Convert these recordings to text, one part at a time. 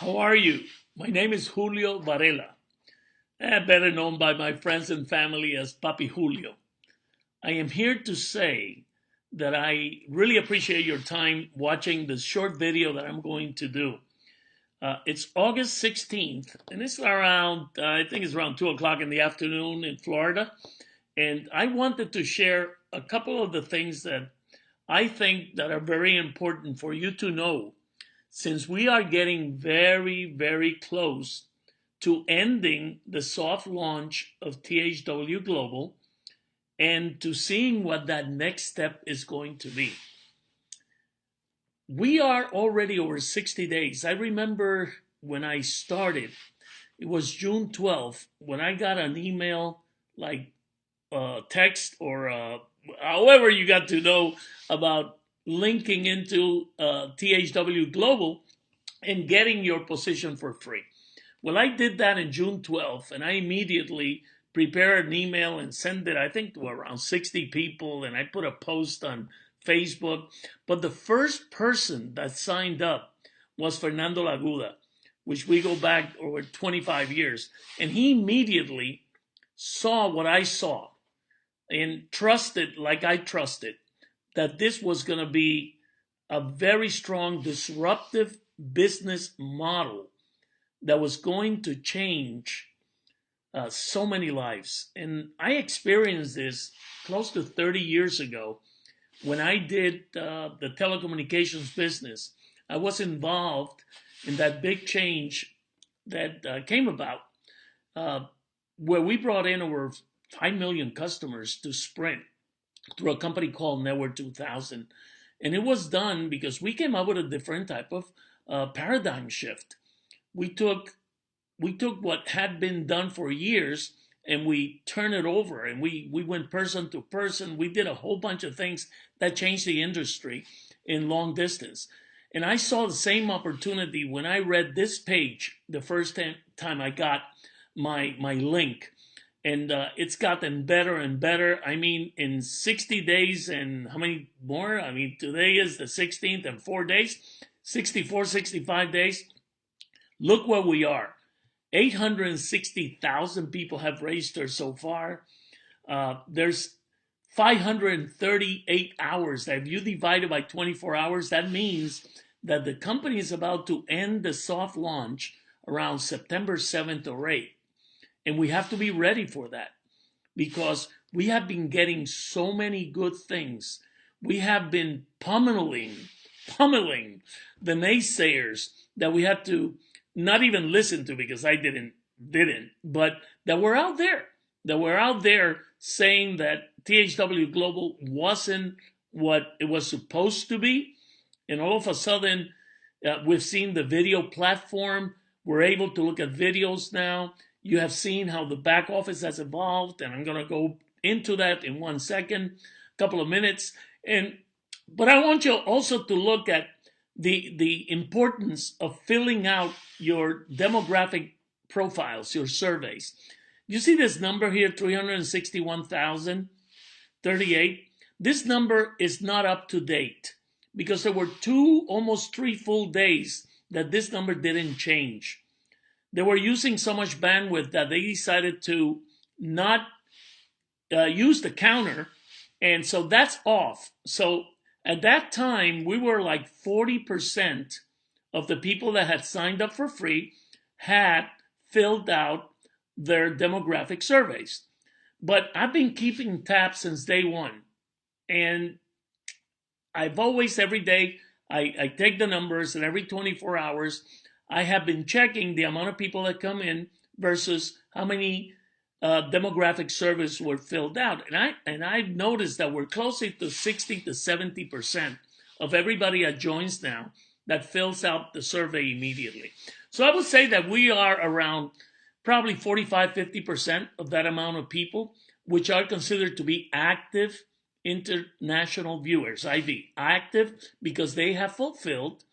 How are you? My name is Julio Varela, better known by my friends and family as Julio. I am here to say that I really appreciate your time watching this short video that I'm going to do. It's August 16th, and it's around, I think it's around 2 o'clock in the afternoon in Florida. And I wanted to share a couple of the things that I think that are very important for you to know, since we are getting very, very close to ending the soft launch of THW Global and to seeing what that next step is going to be. We are already over 60 days. I remember when I started, it was June 12th, when I got an email like text or however you got to know about linking into THW Global and getting your position for free. Well, I did that in June 12th, and I immediately prepared an email and sent it, I think, to around 60 people, and I put a post on Facebook. But the first person that signed up was Fernando Laguda, which we go back over 25 years. And he immediately saw what I saw and trusted, like I trusted, that this was going to be a very strong disruptive business model that was going to change so many lives. And I experienced this close to 30 years ago when I did the telecommunications business. I was involved in that big change that came about where we brought in over 5 million customers to Sprint through a company called Network 2000. And it was done because we came up with a different type of paradigm shift. We took what had been done for years and we turned it over, and we went person to person. We did a whole bunch of things that changed the industry in long distance. And I saw the same opportunity when I read this page the first time I got my link. And it's gotten better and better. I mean, in 60 days and how many more? I mean, today is the 16th and 4 days, 64, 65 days. Look where we are. 860,000 people have registered so far. There's 538 hours. If you divide it by 24 hours, that means that the company is about to end the soft launch around September 7th or 8th. And we have to be ready for that because we have been getting so many good things. We have been pummeling the naysayers that we had to not even listen to because I didn't, but that were out there saying that THW Global wasn't what it was supposed to be. And all of a sudden, we've seen the video platform. We're able to look at videos now. You have seen how the back office has evolved, and I'm going to go into that in 1 second, a couple of minutes. But I want you also to look at the importance of filling out your demographic profiles, your surveys. You see this number here, 361,038. This number is not up to date because there were almost 3 full days that this number didn't change. They were using so much bandwidth that they decided to not use the counter. And so that's off. So at that time, we were like 40% of the people that had signed up for free had filled out their demographic surveys. But I've been keeping tabs since day one. And I've always, every day, I take the numbers, and every 24 hours, I have been checking the amount of people that come in versus how many demographic surveys were filled out. And I've noticed that we're closer to 60 to 70% of everybody that joins now that fills out the survey immediately. So I would say that we are around probably 45-50% of that amount of people, which are considered to be active international viewers, IV, active because they have fulfilled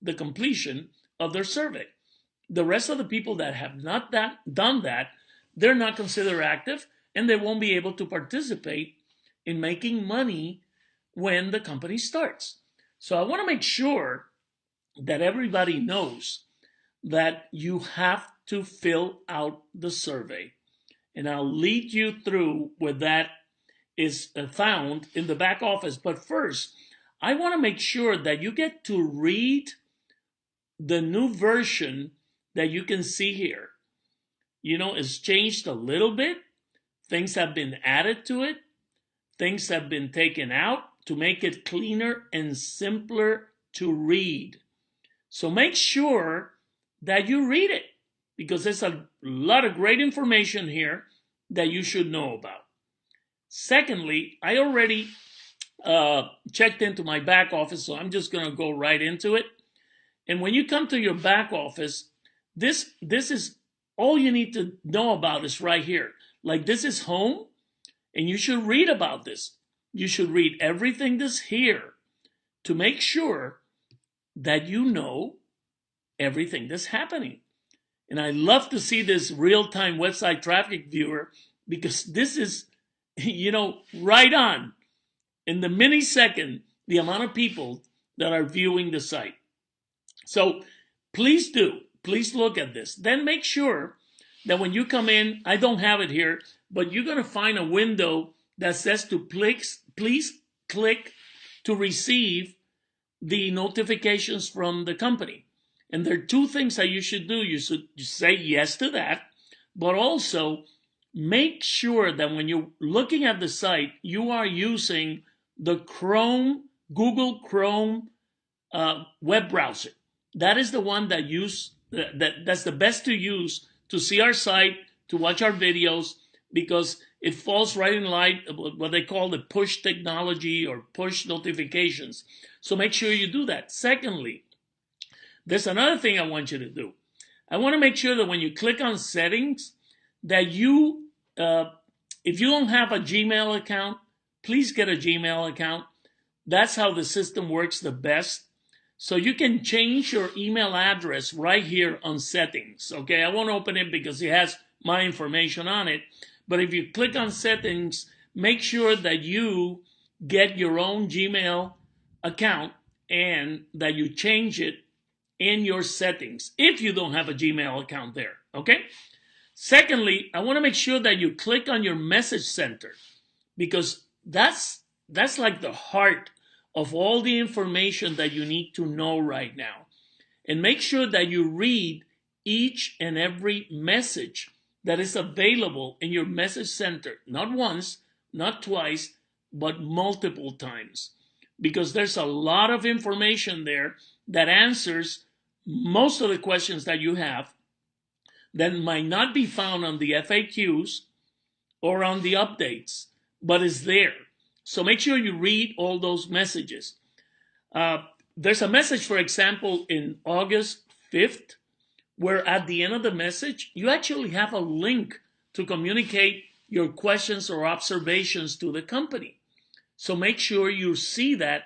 the completion of their survey. The rest of the people that have not done that, they're not considered active, and they won't be able to participate in making money when the company starts. So I want to make sure that everybody knows that you have to fill out the survey. And I'll lead you through where that is found in the back office. But first, I want to make sure that you get to read the new version that you can see here. You know, it's changed a little bit. Things have been added to it. Things have been taken out to make it cleaner and simpler to read. So make sure that you read it, because there's a lot of great information here that you should know about. Secondly, I already checked into my back office, so I'm just going to go right into it. And when you come to your back office, this is all you need to know about is right here. Like, this is home, and you should read about this. You should read everything that's here to make sure that you know everything that's happening. And I love to see this real-time website traffic viewer, because this is, you know, right on. In the millisecond, the amount of people that are viewing the site. So please look at this. Then make sure that when you come in, I don't have it here, but you're going to find a window that says to please click to receive the notifications from the company. And there are two things that you should do. You should say yes to that, but also make sure that when you're looking at the site, you are using the Google Chrome web browser. That is the one that's the best to use to see our site, to watch our videos, because it falls right in line with what they call the push technology or push notifications. So make sure you do that. Secondly, there's another thing I want you to do. I want to make sure that when you click on settings, that you, if you don't have a Gmail account, please get a Gmail account. That's how the system works the best. So you can change your email address right here on settings. Okay, I won't open it because it has my information on it. But if you click on settings, make sure that you get your own Gmail account and that you change it in your settings if you don't have a Gmail account there. Okay? Secondly, I want to make sure that you click on your message center, because that's like the heart of all the information that you need to know right now. And make sure that you read each and every message that is available in your message center, not once, not twice, but multiple times, because there's a lot of information there that answers most of the questions that you have that might not be found on the FAQs or on the updates, but is there. So make sure you read all those messages. There's a message, for example, in August 5th, where at the end of the message, you actually have a link to communicate your questions or observations to the company. So make sure you see that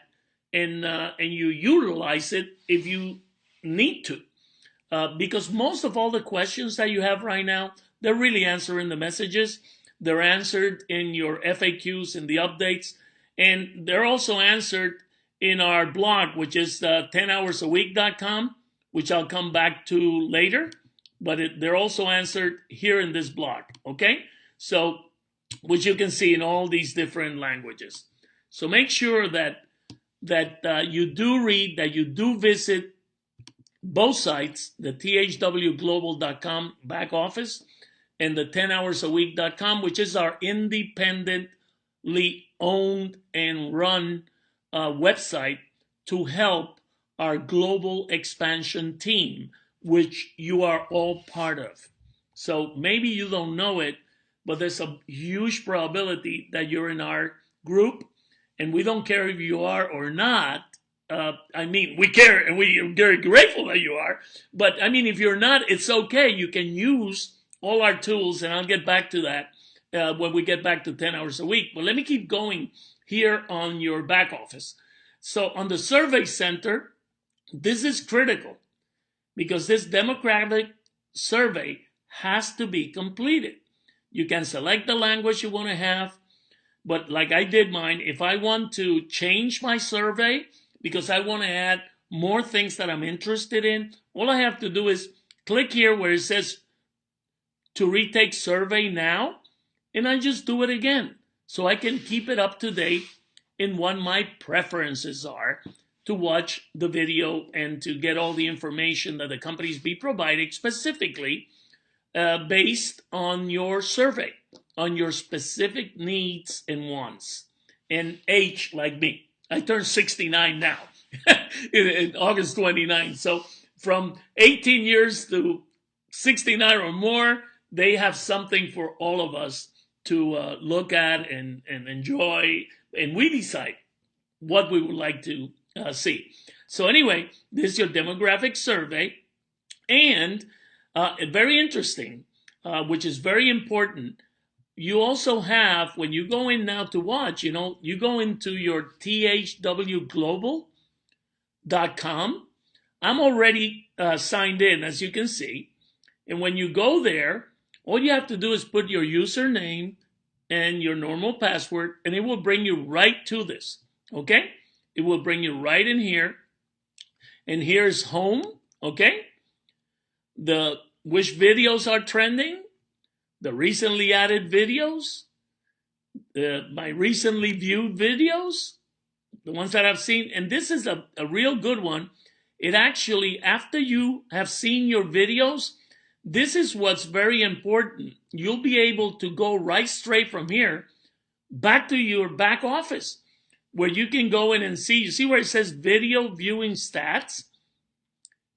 and you utilize it if you need to. Because most of all the questions that you have right now, they're really answered in the messages. They're answered in your FAQs, in the updates, and they're also answered in our blog, which is 10hoursAweek.com, which I'll come back to later, but they're also answered here in this blog, okay? So, which you can see in all these different languages. So make sure that you do read, that you do visit both sites, the THWGlobal.com back office and the 10hoursAweek.com, which is our independently owned and run website to help our global expansion team, which you are all part of. So maybe you don't know it, but there's a huge probability that you're in our group, and we don't care if you are or not. I mean, we care, and we are very grateful that you are. But I mean, if you're not, it's okay. You can use all our tools, and I'll get back to that when we get back to 10 hours a week. But let me keep going here on your back office. So on the survey center, this is critical because this demographic survey has to be completed. You can select the language you want to have, but like I did mine, if I want to change my survey because I want to add more things that I'm interested in, all I have to do is click here where it says to retake survey now, and I just do it again. So I can keep it up to date in what my preferences are to watch the video and to get all the information that the companies be providing specifically based on your survey, on your specific needs and wants, and age like me. I turned 69 now in August 29. So from 18 years to 69 or more, they have something for all of us to look at and enjoy, and we decide what we would like to see. So anyway, this is your demographic survey, and very interesting, which is very important. You also have, when you go in now to watch, you go into your THWGlobal.com. I'm already signed in, as you can see. And when you go there, all you have to do is put your username and your normal password, and it will bring you right to this, okay? It will bring you right in here. And here's home, okay? Which videos are trending, the recently added videos, my recently viewed videos, the ones that I've seen. And this is a real good one. It actually, after you have seen your videos, this is what's very important. You'll be able to go right straight from here back to your back office, where you can go in and see. You see where it says video viewing stats,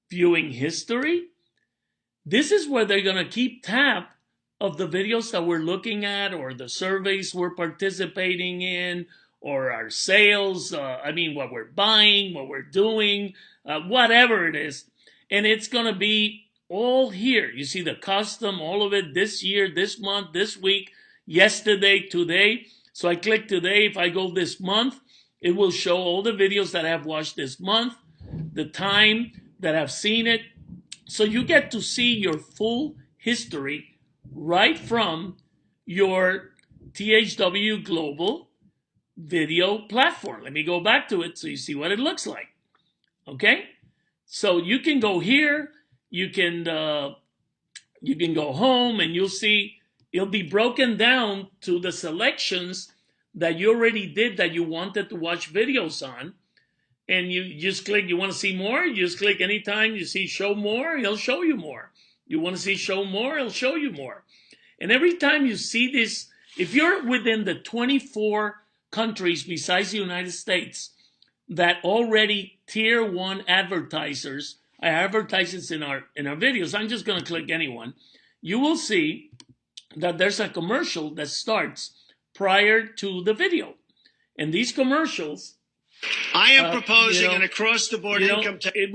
viewing history? This is where they're going to keep tab of the videos that we're looking at, or the surveys we're participating in, or our sales, what we're buying, what we're doing, whatever it is. And it's going to be all here. You see the custom, all of it, this year, this month, this week, yesterday, today. So I click today. If I go this month, it will show all the videos that I've watched this month, the time that I've seen it. So you get to see your full history right from your THW Global video platform. Let me go back to it so you see what it looks like. Okay? So you can go here. You can go home, and you'll see it'll be broken down to the selections that you already did that you wanted to watch videos on. And you just click, you want to see more? You just click anytime you see show more, it'll show you more. You want to see show more, it'll show you more. And every time you see this, if you're within the 24 countries besides the United States that already tier 1 advertisers are advertisers in our videos, I'm just going to click anyone. You will see that there's a commercial that starts prior to the video. And these commercials, I am proposing an across-the-board income tax. It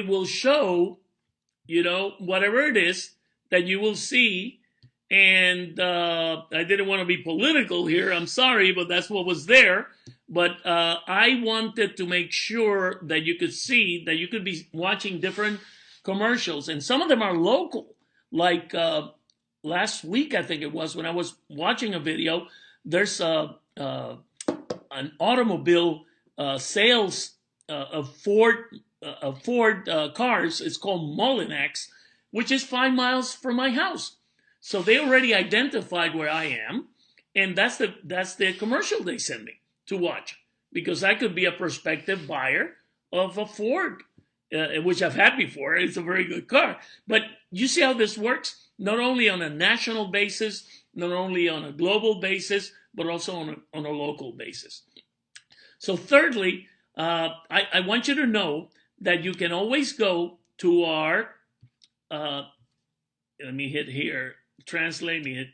will show, whatever it is that you will see. And I didn't want to be political here. I'm sorry, but that's what was there. But I wanted to make sure that you could see that you could be watching different commercials. And some of them are local. Like last week, I think it was, when I was watching a video, there's an automobile sales of Ford cars. It's called Mullinax, which is 5 miles from my house. So they already identified where I am, and that's the commercial they send me to watch, because I could be a prospective buyer of a Ford, which I've had before. It's a very good car. But you see how this works? Not only on a national basis, not only on a global basis, but also on a local basis. So thirdly, I want you to know that you can always go to our, let me hit here, translate, let me hit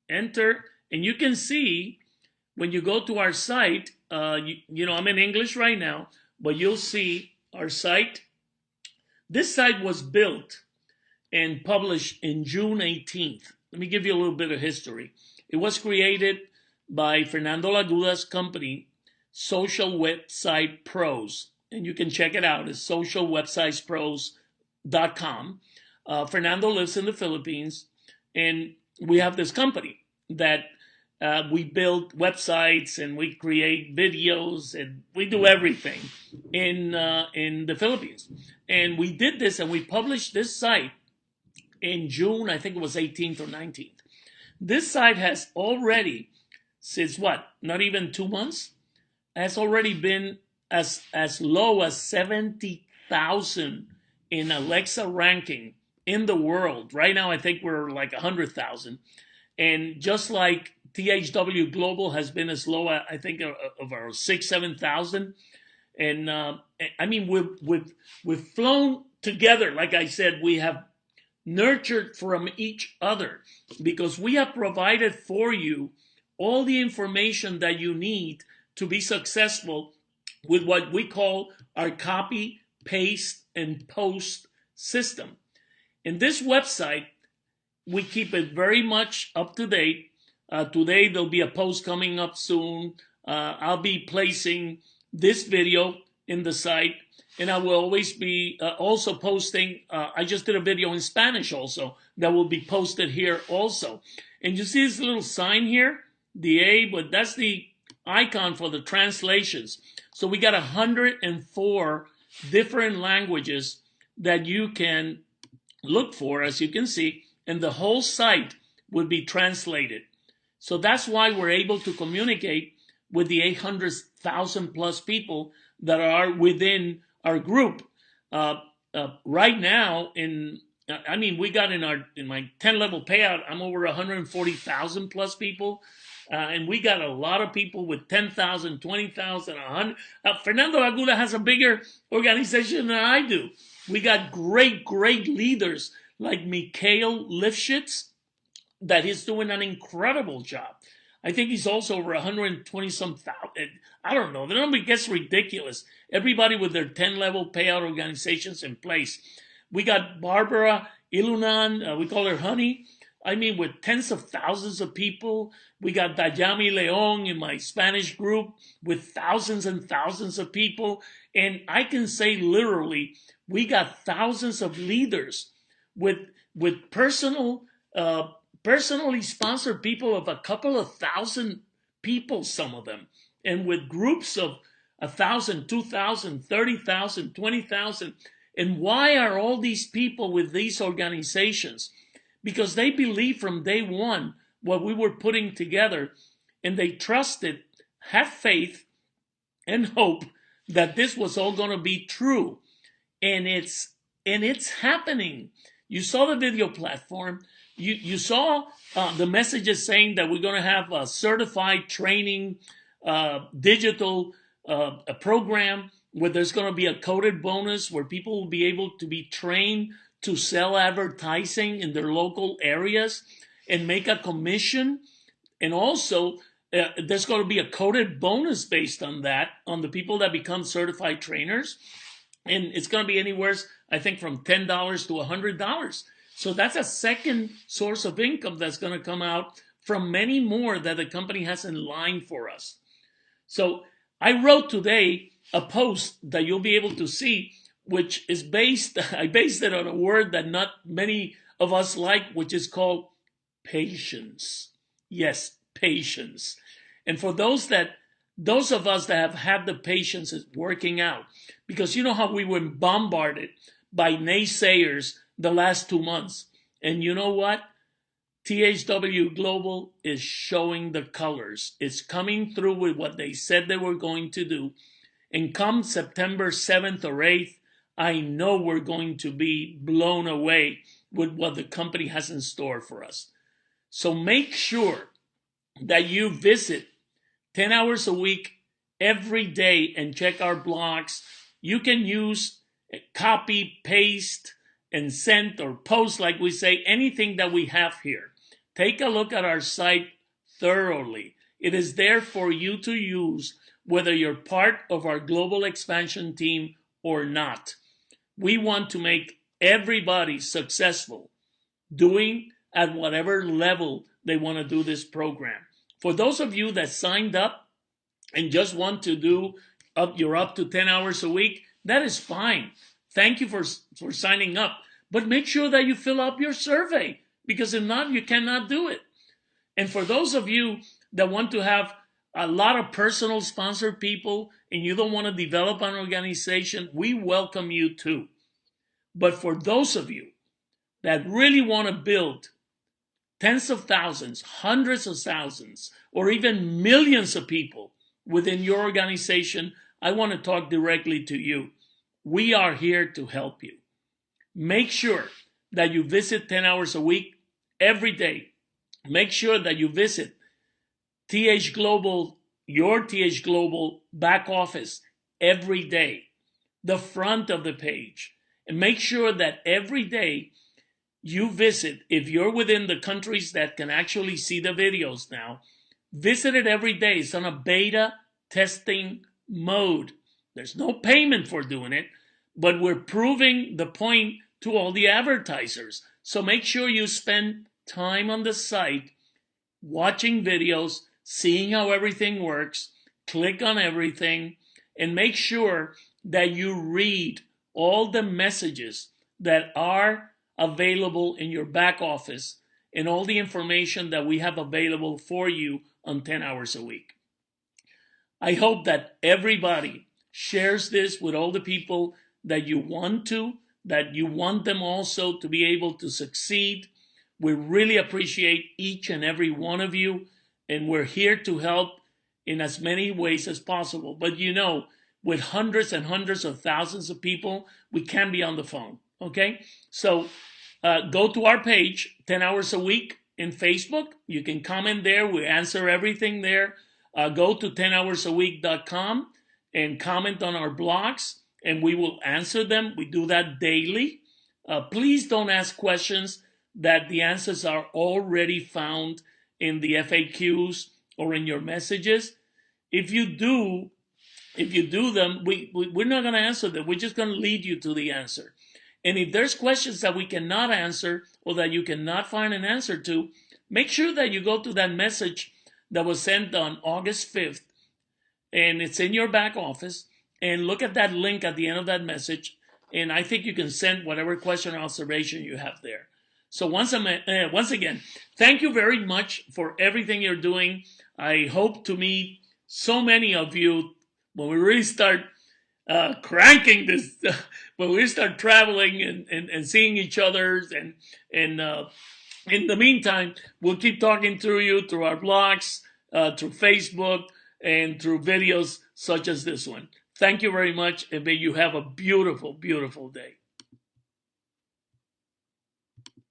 enter, and you can see when you go to our site, I'm in English right now, but you'll see our site. This site was built and published in June 18th. Let me give you a little bit of history. It was created by Fernando Laguda's company, Social Website Pros, and you can check it out. It's socialwebsitespros.com. Fernando lives in the Philippines, and we have this company that we build websites and we create videos and we do everything in the Philippines. And we did this, and we published this site in June, I think it was 18th or 19th. This site has already, since what, not even 2 months, has already been as low as 70,000 in Alexa ranking in the world. Right now, I think we're like 100,000. And just like THW Global has been as low, I think, of our 6,000-7,000. And I mean, we've flown together. Like I said, we have nurtured from each other because we have provided for you all the information that you need to be successful with what we call our copy, paste, and post system. In this website, we keep it very much up to date. Today, there'll be a post coming up soon. I'll be placing this video in the site, and I will always be also posting. I just did a video in Spanish also that will be posted here also. And you see this little sign here, the A, but that's the icon for the translations. So we got 104 different languages that you can look for, as you can see, and the whole site would be translated. So that's why we're able to communicate with the 800,000 plus people that are within our group. Right now, we got in my 10 level payout, I'm over 140,000 plus people. And we got a lot of people with 10,000, 20,000, 100. Fernando Aguda has a bigger organization than I do. We got great leaders like Mikhail Lifshitz, that he's doing an incredible job. I think he's also over 120-some thousand. I don't know. The number gets ridiculous. Everybody with their 10-level payout organizations in place. We got Barbara Ilunan, we call her Honey. I mean, with tens of thousands of people. We got Dayami Leon in my Spanish group with thousands and thousands of people. And I can say literally, we got thousands of leaders with personally sponsored people of a couple of thousand people, some of them, and with groups of 1,000, 2,000, 30,000, 20,000. And why are all these people with these organizations? Because they believed from day one what we were putting together, and they trusted, had faith, and hope that this was all going to be true. And it's happening. You saw the video platform. You saw the messages saying that we're going to have a certified training, digital a program where there's going to be a coded bonus where people will be able to be trained to sell advertising in their local areas and make a commission. And also, there's going to be a coded bonus based on that, on the people that become certified trainers. And it's going to be anywhere, I think, from $10 to $100. So that's a second source of income that's going to come out from many more that the company has in line for us. So I wrote today a post that you'll be able to see, which is I based it on a word that not many of us like, which is called patience. Yes, patience. And for those of us that have had the patience is working out, because you know how we were bombarded by naysayers the last 2 months. And you know what? THW Global is showing the colors. It's coming through with what they said they were going to do. And come September 7th or 8th, I know we're going to be blown away with what the company has in store for us. So make sure that you visit 10 hours a week every day and check our blogs. You can use copy, paste, and send or post, like we say, anything that we have here. Take a look at our site thoroughly. It is there for you to use, whether you're part of our global expansion team or not. We want to make everybody successful doing at whatever level they want to do this program. For those of you that signed up and just want to do you're up to 10 hours a week, that is fine. Thank you for signing up. But make sure that you fill out your survey, because if not, you cannot do it. And for those of you that want to have a lot of personal sponsored people and you don't want to develop an organization, we welcome you too. But for those of you that really want to build tens of thousands, hundreds of thousands, or even millions of people within your organization, I want to talk directly to you. We are here to help you. Make sure that you visit 10 hours a week every day. Make sure that you visit TH Global, your TH Global back office every day, the front of the page. And make sure that every day you visit, if you're within the countries that can actually see the videos now, visit it every day. It's on a beta testing mode. There's no payment for doing it, but we're proving the point to all the advertisers. So make sure you spend time on the site watching videos, seeing how everything works, click on everything, and make sure that you read all the messages that are available in your back office and all the information that we have available for you on 10 hours a week. I hope that everybody shares this with all the people that you want to, that you want them also to be able to succeed. We really appreciate each and every one of you, and we're here to help in as many ways as possible. But you know, with hundreds and hundreds of thousands of people, we can be on the phone, okay? So go to our page, 10 hours a week in Facebook. You can comment there. We answer everything there. Go to 10hoursAweek.com and comment on our blogs, and we will answer them. We do that daily. Please don't ask questions that the answers are already found in the FAQs or in your messages. If you do them, we're not going to answer them. We're just going to lead you to the answer. And if there's questions that we cannot answer or that you cannot find an answer to, make sure that you go to that message that was sent on August 5th, and it's in your back office, and look at that link at the end of that message, and I think you can send whatever question or observation you have there. So once again, thank you very much for everything you're doing. I hope to meet so many of you when we really start cranking this, when we start traveling and seeing each other. And in the meantime, we'll keep talking through you, through our blogs, through Facebook, and through videos such as this one. Thank you very much, and may you have a beautiful, beautiful day.